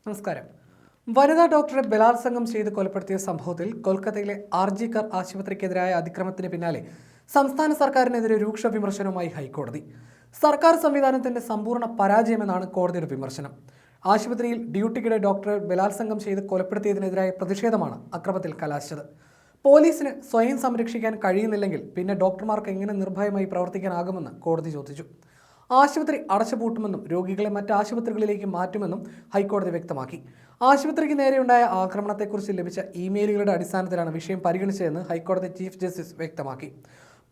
നമസ്കാരം. വനിതാ ഡോക്ടറെ ബലാത്സംഗം ചെയ്ത് കൊലപ്പെടുത്തിയ സംഭവത്തിൽ കൊൽക്കത്തയിലെ ആർജി കർ ആശുപത്രിക്കെതിരായ അതിക്രമത്തിന് പിന്നാലെ സംസ്ഥാന സർക്കാരിനെതിരെ രൂക്ഷ വിമർശനവുമായി ഹൈക്കോടതി. സർക്കാർ സംവിധാനത്തിന്റെ സമ്പൂർണ്ണ പരാജയമെന്നാണ് കോടതിയുടെ വിമർശനം. ആശുപത്രിയിൽ ഡ്യൂട്ടിക്കിടെ ഡോക്ടറെ ബലാത്സംഗം ചെയ്ത് കൊലപ്പെടുത്തിയതിനെതിരായ പ്രതിഷേധമാണ് അക്രമത്തിൽ കലാശിച്ചത്. പോലീസിന് സ്വയം സംരക്ഷിക്കാൻ കഴിയുന്നില്ലെങ്കിൽ പിന്നെ ഡോക്ടർമാർക്ക് എങ്ങനെ നിർഭയമായി പ്രവർത്തിക്കാനാകുമെന്ന് കോടതി ചോദിച്ചു. ആശുപത്രി അടച്ചുപൂട്ടുമെന്നും രോഗികളെ മറ്റ് ആശുപത്രികളിലേക്ക് മാറ്റുമെന്നും ഹൈക്കോടതി വ്യക്തമാക്കി. ആശുപത്രിക്ക് നേരെയുണ്ടായ ആക്രമണത്തെക്കുറിച്ച് ലഭിച്ച ഇമെയിലുകളുടെ അടിസ്ഥാനത്തിലാണ് വിഷയം പരിഗണിച്ചതെന്ന് ഹൈക്കോടതി ചീഫ് ജസ്റ്റിസ് വ്യക്തമാക്കി.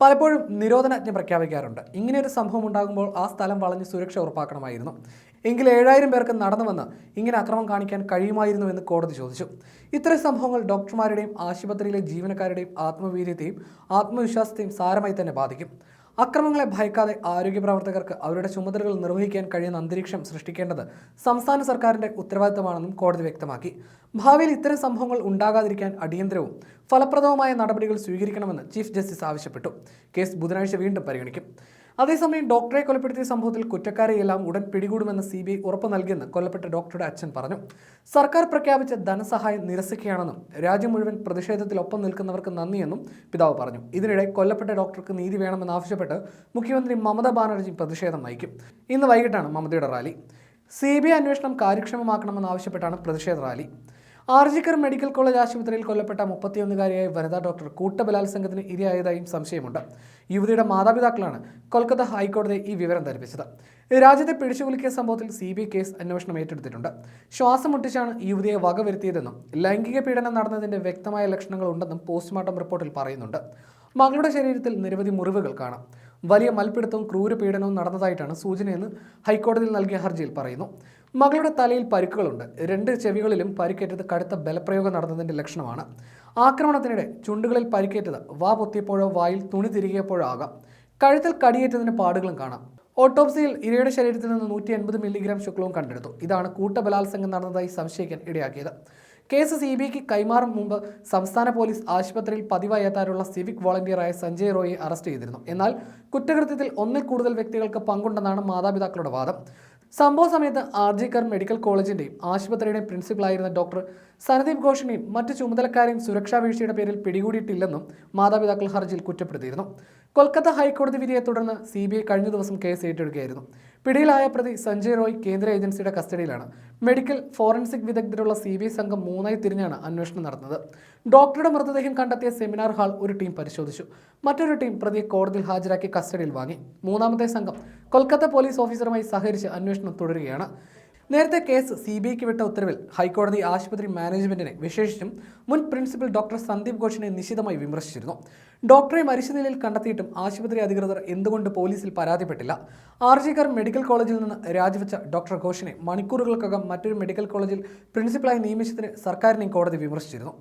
പലപ്പോഴും നിരോധനാജ്ഞ പ്രഖ്യാപിക്കാറുണ്ട്. ഇങ്ങനെയൊരു സംഭവം ഉണ്ടാകുമ്പോൾ ആ സ്ഥലം വളഞ്ഞ് സുരക്ഷ ഉറപ്പാക്കണമായിരുന്നു. എങ്കിൽ 7000 പേർക്ക് നടന്നുവന്ന് ഇങ്ങനെ അക്രമം കാണിക്കാൻ കഴിയുമായിരുന്നുവെന്ന് കോടതി ചോദിച്ചു. ഇത്തരം സംഭവങ്ങൾ ഡോക്ടർമാരുടെയും ആശുപത്രിയിലെ ജീവനക്കാരുടെയും ആത്മവീര്യത്തെയും ആത്മവിശ്വാസത്തെയും സാരമായി തന്നെ ബാധിക്കും. അക്രമങ്ങളെ ഭയക്കാതെ ആരോഗ്യ പ്രവർത്തകർക്ക് അവരുടെ ചുമതലകൾ നിർവഹിക്കാൻ കഴിയുന്ന അന്തരീക്ഷം സൃഷ്ടിക്കേണ്ടത് സംസ്ഥാന സർക്കാരിന്റെ ഉത്തരവാദിത്തമാണെന്നും കോടതി വ്യക്തമാക്കി. ഭാവിയിൽ ഇത്തരം സംഭവങ്ങൾ ഉണ്ടാകാതിരിക്കാൻ അടിയന്തരവും ഫലപ്രദവുമായ നടപടികൾ സ്വീകരിക്കണമെന്ന് ചീഫ് ജസ്റ്റിസ് ആവശ്യപ്പെട്ടു. കേസ് ബുധനാഴ്ച വീണ്ടും പരിഗണിക്കും. അതേസമയം ഡോക്ടറെ കൊലപ്പെടുത്തിയ സംഭവത്തിൽ കുറ്റക്കാരെയെല്ലാം ഉടൻ പിടികൂടുമെന്ന് CBI ഉറപ്പ് നൽകിയെന്ന് കൊല്ലപ്പെട്ട ഡോക്ടറുടെ അച്ഛൻ പറഞ്ഞു. സർക്കാർ പ്രഖ്യാപിച്ച ധനസഹായം നിരസിക്കുകയാണെന്നും രാജ്യം മുഴുവൻ പ്രതിഷേധത്തിലൊപ്പം നിൽക്കുന്നവർക്ക് നന്ദിയെന്നും പിതാവ് പറഞ്ഞു. ഇതിനിടെ കൊല്ലപ്പെട്ട ഡോക്ടർക്ക് നീതി വേണമെന്നാവശ്യപ്പെട്ട് മുഖ്യമന്ത്രി മമതാ ബാനർജി പ്രതിഷേധം നയിക്കും. ഇന്ന് വൈകിട്ടാണ് മമതയുടെ റാലി. CBI അന്വേഷണം കാര്യക്ഷമമാക്കണമെന്നാവശ്യപ്പെട്ടാണ് പ്രതിഷേധ റാലി. ആർജി കർ മെഡിക്കൽ കോളേജ് ആശുപത്രിയിൽ കൊല്ലപ്പെട്ട 31-കാരിയായ വനിതാ ഡോക്ടർ കൂട്ടബലാത്സംഗത്തിന് ഇരയായതായും സംശയമുണ്ട്. യുവതിയുടെ മാതാപിതാക്കളാണ് കൊൽക്കത്ത ഹൈക്കോടതിയെ ഈ വിവരം ധരിപ്പിച്ചത്. രാജ്യത്തെ പിടിച്ചുകുലുക്കിയ സംഭവത്തിൽ CBI കേസ് അന്വേഷണം ഏറ്റെടുത്തിട്ടുണ്ട്. ശ്വാസം മുട്ടിച്ചാണ് യുവതിയെ വകവരുത്തിയതെന്നും ലൈംഗിക പീഡനം നടന്നതിന്റെ വ്യക്തമായ ലക്ഷണങ്ങൾ ഉണ്ടെന്നും പോസ്റ്റ്മോർട്ടം റിപ്പോർട്ടിൽ പറയുന്നുണ്ട്. മകളുടെ ശരീരത്തിൽ നിരവധി മുറിവുകൾ കാണാം. വലിയ മൽപ്പിടുത്തവും ക്രൂരപീഡനവും നടന്നതായിട്ടാണ് സൂചനയെന്ന് ഹൈക്കോടതിയിൽ നൽകിയ ഹർജിയിൽ പറയുന്നു. മകളുടെ തലയിൽ പരിക്കുകളുണ്ട്. 2 ചെവികളിലും പരിക്കേറ്റത് കടുത്ത ബലപ്രയോഗം നടന്നതിന്റെ ലക്ഷണമാണ്. ആക്രമണത്തിനിടെ ചുണ്ടുകളിൽ പരിക്കേറ്റത് വാ പൊത്തിയപ്പോഴോ വായിൽ തുണി തിരികിയപ്പോഴോ ആകാം. കഴുത്തിൽ കടിയേറ്റതിന് പാടുകളും കാണാം. ഓട്ടോപ്സിയിൽ ഇരയുടെ ശരീരത്തിൽ നിന്ന് 180 മില്ലിഗ്രാം ശുക്ലവും കണ്ടെടുത്തു. ഇതാണ് കൂട്ടബലാത്സംഗം നടന്നതായി സംശയിക്കാൻ ഇടയാക്കിയത്. കേസ് CBIക്ക് കൈമാറും മുമ്പ് സംസ്ഥാന പോലീസ് ആശുപത്രിയിൽ പതിവായി എത്താറുള്ള സിവിക് വോളണ്ടിയറായ സഞ്ജയ് റോയെ അറസ്റ്റ് ചെയ്തിരുന്നു. എന്നാൽ കുറ്റകൃത്യത്തിൽ 1-ൽ കൂടുതൽ വ്യക്തികൾക്ക് പങ്കുണ്ടെന്നാണ് മാതാപിതാക്കളുടെ വാദം. സംഭവ സമയത്ത് ആർജി കർ മെഡിക്കൽ കോളേജിന്റെയും ആശുപത്രിയുടെയും പ്രിൻസിപ്പലായിരുന്ന ഡോക്ടർ സനദീപ് ഘോഷിനെയും മറ്റ് ചുമതലക്കാരെയും സുരക്ഷാ വീഴ്ചയുടെ പേരിൽ പിടികൂടിയിട്ടില്ലെന്നും മാതാപിതാക്കൾ ഹർജിയിൽ കുറ്റപ്പെടുത്തിയിരുന്നു. കൊൽക്കത്ത ഹൈക്കോടതി വിധിയെ തുടർന്ന് CBI കഴിഞ്ഞ ദിവസം കേസ് ഏറ്റെടുക്കുകയായിരുന്നു. പിടിയിലായ പ്രതി സഞ്ജയ് റോയ് കേന്ദ്ര ഏജൻസിയുടെ കസ്റ്റഡിയിലാണ്. മെഡിക്കൽ ഫോറൻസിക് വിദഗ്ധരുള്ള CBI സംഘം 3ആയി തിരിഞ്ഞാണ് അന്വേഷണം നടത്തുന്നത്. ഡോക്ടറുടെ മൃതദേഹം കണ്ടെത്തിയ സെമിനാർ ഹാൾ ഒരു ടീം പരിശോധിച്ചു. മറ്റൊരു ടീം പ്രതിയെ കോടതിയിൽ ഹാജരാക്കി കസ്റ്റഡിയിൽ വാങ്ങി. 3ാമത്തെ സംഘം കൊൽക്കത്ത പോലീസ് ഓഫീസറുമായി സഹകരിച്ച് അന്വേഷണം തുടരുകയാണ്. നേരത്തെ കേസ് CBIക്ക് വിട്ട ഉത്തരവിൽ ഹൈക്കോടതി ആശുപത്രി മാനേജ്മെന്റിനെ, വിശേഷിച്ചും മുൻ പ്രിൻസിപ്പൽ ഡോക്ടർ സന്ദീപ് ഘോഷിനെ നിശിതമായി വിമർശിച്ചിരുന്നു. ഡോക്ടറെ മരിച്ച നിലയിൽ കണ്ടെത്തിയിട്ടും ആശുപത്രി അധികൃതർ എന്തുകൊണ്ട് പോലീസിൽ പരാതിപ്പെട്ടില്ല? ആർജി കർ മെഡിക്കൽ കോളേജിൽ നിന്ന് രാജിവെച്ച ഡോക്ടർ ഘോഷിനെ മണിക്കൂറുകൾക്കകം മറ്റൊരു മെഡിക്കൽ കോളേജിൽ പ്രിൻസിപ്പലായി നിയമിച്ചതിന് സർക്കാരിനെയും കോടതി വിമർശിച്ചിരുന്നു.